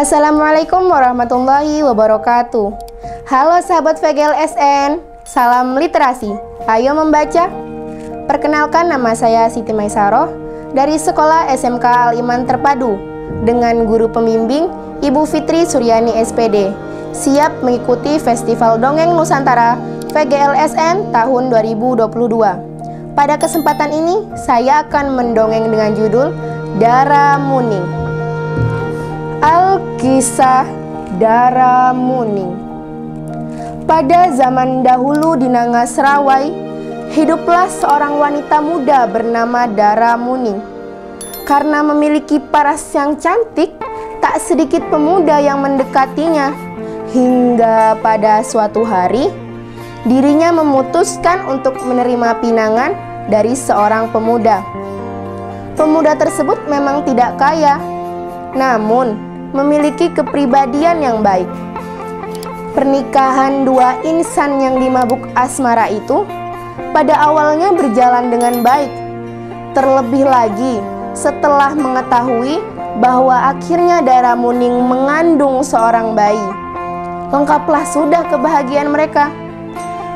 Assalamualaikum warahmatullahi wabarakatuh. Halo sahabat VGLSN, salam literasi. Ayo membaca. Perkenalkan, nama saya Siti Maisaroh dari Sekolah SMK Al-Iman Terpadu dengan guru pembimbing Ibu Fitri Suryani SPD. Siap mengikuti Festival Dongeng Nusantara VGLSN tahun 2022. Pada kesempatan ini, saya akan mendongeng dengan judul Dara Muning. Alkisah Dara Muning. Pada zaman dahulu di Nangasrawai, hiduplah seorang wanita muda bernama Dara Muning. Karena memiliki paras yang cantik, tak sedikit pemuda yang mendekatinya. Hingga pada suatu hari, dirinya memutuskan untuk menerima pinangan dari seorang pemuda. Pemuda tersebut memang tidak kaya, namun memiliki kepribadian yang baik. Pernikahan dua insan yang dimabuk asmara itu pada awalnya berjalan dengan baik. Terlebih lagi setelah mengetahui bahwa akhirnya Dara Muning mengandung seorang bayi. Lengkaplah sudah kebahagiaan mereka.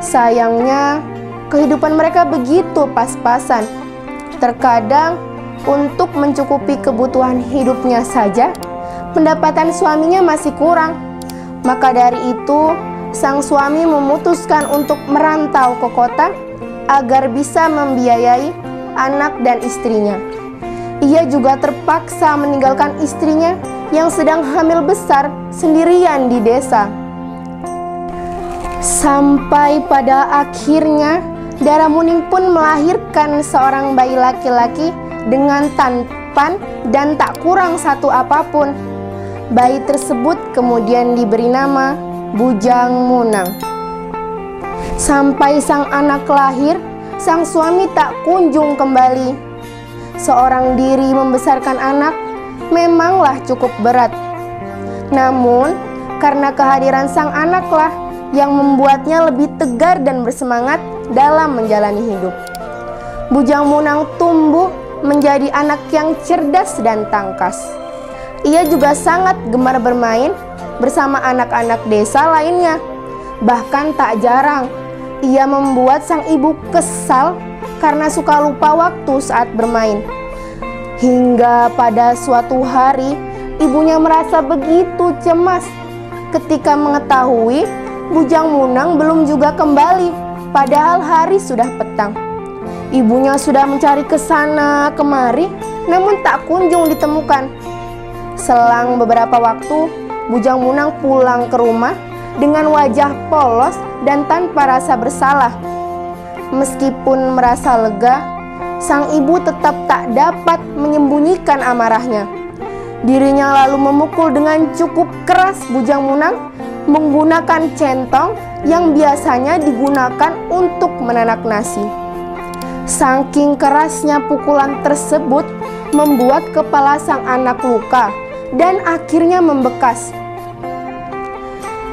Sayangnya kehidupan mereka begitu pas-pasan. Terkadang untuk mencukupi kebutuhan hidupnya saja, pendapatan suaminya masih kurang. Maka dari itu, sang suami memutuskan untuk merantau ke kota agar bisa membiayai anak dan istrinya. Ia juga terpaksa meninggalkan istrinya yang sedang hamil besar sendirian di desa. Sampai pada akhirnya, Dara Muning pun melahirkan seorang bayi laki-laki dengan tampan dan tak kurang satu apapun. Bayi tersebut kemudian diberi nama Bujang Munang. Sampai sang anak lahir, sang suami tak kunjung kembali. Seorang diri membesarkan anak memanglah cukup berat. Namun, karena kehadiran sang anaklah yang membuatnya lebih tegar dan bersemangat dalam menjalani hidup. Bujang Munang tumbuh menjadi anak yang cerdas dan tangkas. Ia juga sangat gemar bermain bersama anak-anak desa lainnya. Bahkan tak jarang ia membuat sang ibu kesal karena suka lupa waktu saat bermain. Hingga pada suatu hari, ibunya merasa begitu cemas ketika mengetahui Bujang Munang belum juga kembali, padahal hari sudah petang. Ibunya sudah mencari ke sana kemari, namun tak kunjung ditemukan. Selang beberapa waktu, Bujang Munang pulang ke rumah dengan wajah polos dan tanpa rasa bersalah. Meskipun merasa lega, sang ibu tetap tak dapat menyembunyikan amarahnya. Dirinya lalu memukul dengan cukup keras Bujang Munang menggunakan centong yang biasanya digunakan untuk menanak nasi. Saking kerasnya pukulan tersebut membuat kepala sang anak luka dan akhirnya membekas.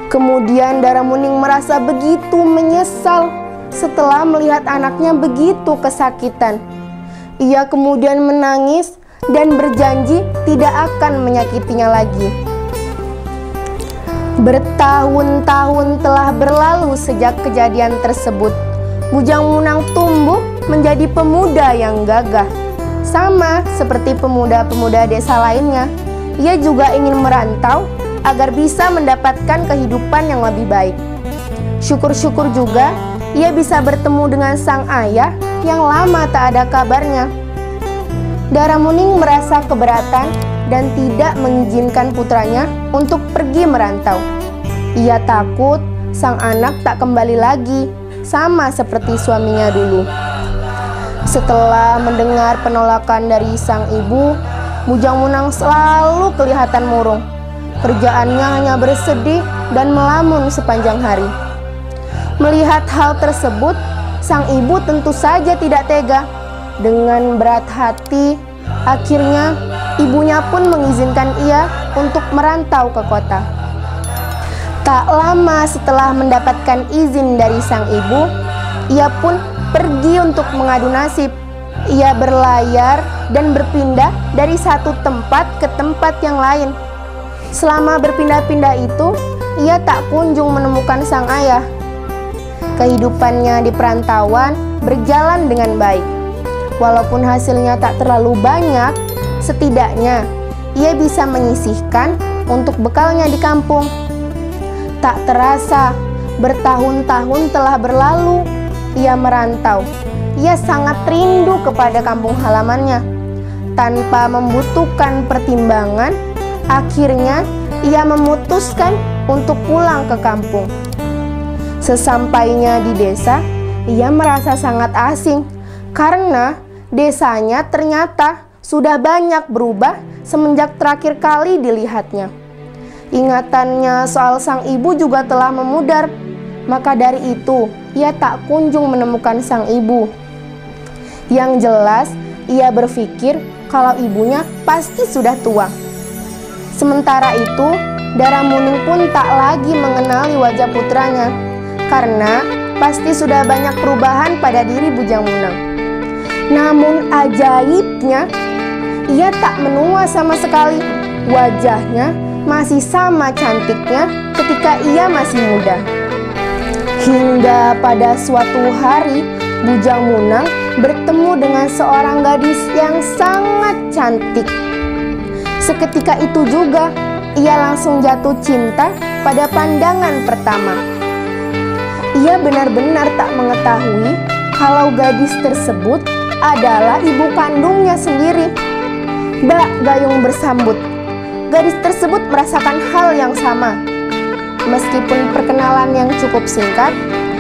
Kemudian Dara Muning merasa begitu menyesal setelah melihat anaknya begitu kesakitan. Ia kemudian menangis dan berjanji tidak akan menyakitinya lagi. Bertahun-tahun telah berlalu sejak kejadian tersebut. Bujang Munang tumbuh menjadi pemuda yang gagah. Sama seperti pemuda-pemuda desa lainnya, ia juga ingin merantau agar bisa mendapatkan kehidupan yang lebih baik. Syukur-syukur juga ia bisa bertemu dengan sang ayah yang lama tak ada kabarnya. Dara Muning merasa keberatan dan tidak mengizinkan putranya untuk pergi merantau. Ia takut sang anak tak kembali lagi, sama seperti suaminya dulu. Setelah mendengar penolakan dari sang ibu, Bujang Munang selalu kelihatan murung. Kerjaannya hanya bersedih dan melamun sepanjang hari. Melihat hal tersebut, sang ibu tentu saja tidak tega. Dengan berat hati, akhirnya ibunya pun mengizinkan ia untuk merantau ke kota. Tak lama setelah mendapatkan izin dari sang ibu, ia pun pergi untuk mengadu nasib. Ia berlayar dan berpindah dari satu tempat ke tempat yang lain. Selama berpindah-pindah itu, ia tak kunjung menemukan sang ayah. Kehidupannya di perantauan berjalan dengan baik. Walaupun hasilnya tak terlalu banyak, setidaknya ia bisa menyisihkan untuk bekalnya di kampung. Tak terasa, bertahun-tahun telah berlalu, ia merantau. Ia sangat rindu kepada kampung halamannya. Tanpa membutuhkan pertimbangan, akhirnya ia memutuskan untuk pulang ke kampung. Sesampainya di desa, ia merasa sangat asing karena desanya ternyata sudah banyak berubah semenjak terakhir kali dilihatnya. Ingatannya soal sang ibu juga telah memudar, maka dari itu ia tak kunjung menemukan sang ibu. Yang jelas, ia berpikir kalau ibunya pasti sudah tua. Sementara itu, Daramuning pun tak lagi mengenali wajah putranya, karena pasti sudah banyak perubahan pada diri Bujang Munang. Namun ajaibnya, ia tak menua sama sekali. Wajahnya masih sama cantiknya ketika ia masih muda. Hingga pada suatu hari, Bujang Munang bertemu dengan seorang gadis yang sangat cantik. Seketika itu juga, ia langsung jatuh cinta pada pandangan pertama. Ia benar-benar tak mengetahui kalau gadis tersebut adalah ibu kandungnya sendiri. Bak Gayung bersambut. Gadis tersebut merasakan hal yang sama. Meskipun perkenalan yang cukup singkat,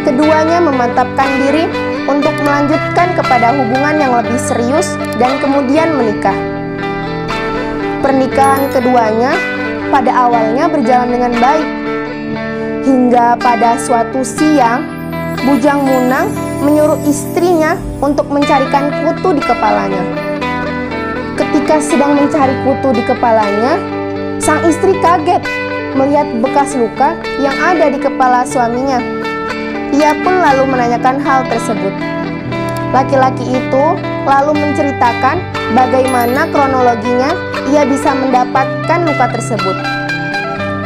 keduanya memantapkan diri untuk melanjutkan kepada hubungan yang lebih serius dan kemudian menikah. Pernikahan keduanya pada awalnya berjalan dengan baik. Hingga pada suatu siang, Bujang Munang menyuruh istrinya untuk mencarikan kutu di kepalanya. Ketika sedang mencari kutu di kepalanya, sang istri kaget melihat bekas luka yang ada di kepala suaminya. Ia pun lalu menanyakan hal tersebut. Laki-laki itu lalu menceritakan bagaimana kronologinya ia bisa mendapatkan luka tersebut.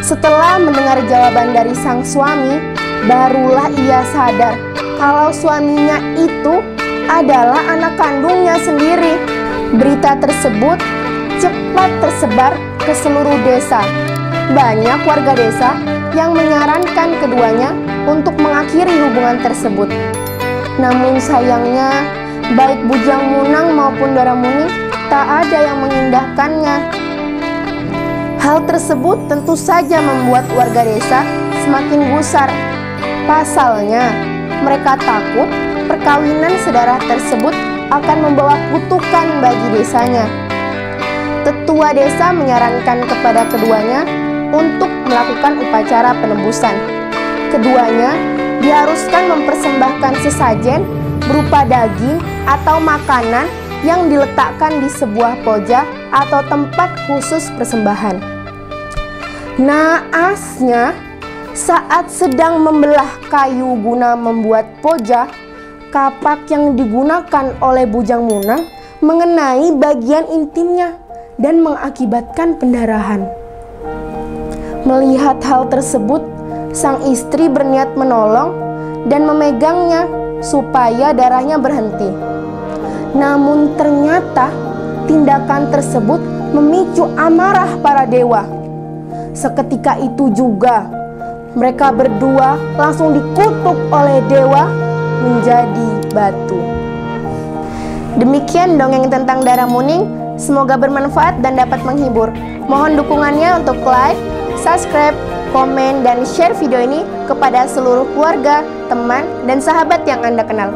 Setelah mendengar jawaban dari sang suami, barulah ia sadar kalau suaminya itu adalah anak kandungnya sendiri. Berita tersebut cepat tersebar ke seluruh desa. Banyak warga desa yang menyarankan keduanya untuk mengakhiri hubungan tersebut. Namun sayangnya, baik Bujang Munang maupun Daramuning tak ada yang mengindahkannya. Hal tersebut tentu saja membuat warga desa semakin gusar. Pasalnya, mereka takut perkawinan saudara tersebut akan membawa kutukan bagi desanya. Tetua desa menyarankan kepada keduanya untuk melakukan upacara penebusan. Keduanya diharuskan mempersembahkan sesajen berupa daging atau makanan yang diletakkan di sebuah poja atau tempat khusus persembahan. Naasnya, saat sedang membelah kayu guna membuat poja, kapak yang digunakan oleh Bujang Munang mengenai bagian intimnya dan mengakibatkan pendarahan. Melihat hal tersebut, sang istri berniat menolong dan memegangnya supaya darahnya berhenti. Namun ternyata tindakan tersebut memicu amarah para dewa. Seketika itu juga mereka berdua langsung dikutuk oleh dewa menjadi batu. Demikian dongeng tentang Daramuning. Semoga bermanfaat dan dapat menghibur. Mohon dukungannya untuk like, subscribe, komen, dan share video ini kepada seluruh keluarga, teman, dan sahabat yang Anda kenal.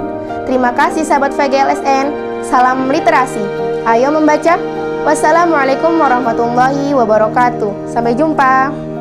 Terima kasih sahabat VGLSN. Salam literasi. Ayo membaca. Wassalamualaikum warahmatullahi wabarakatuh. Sampai jumpa.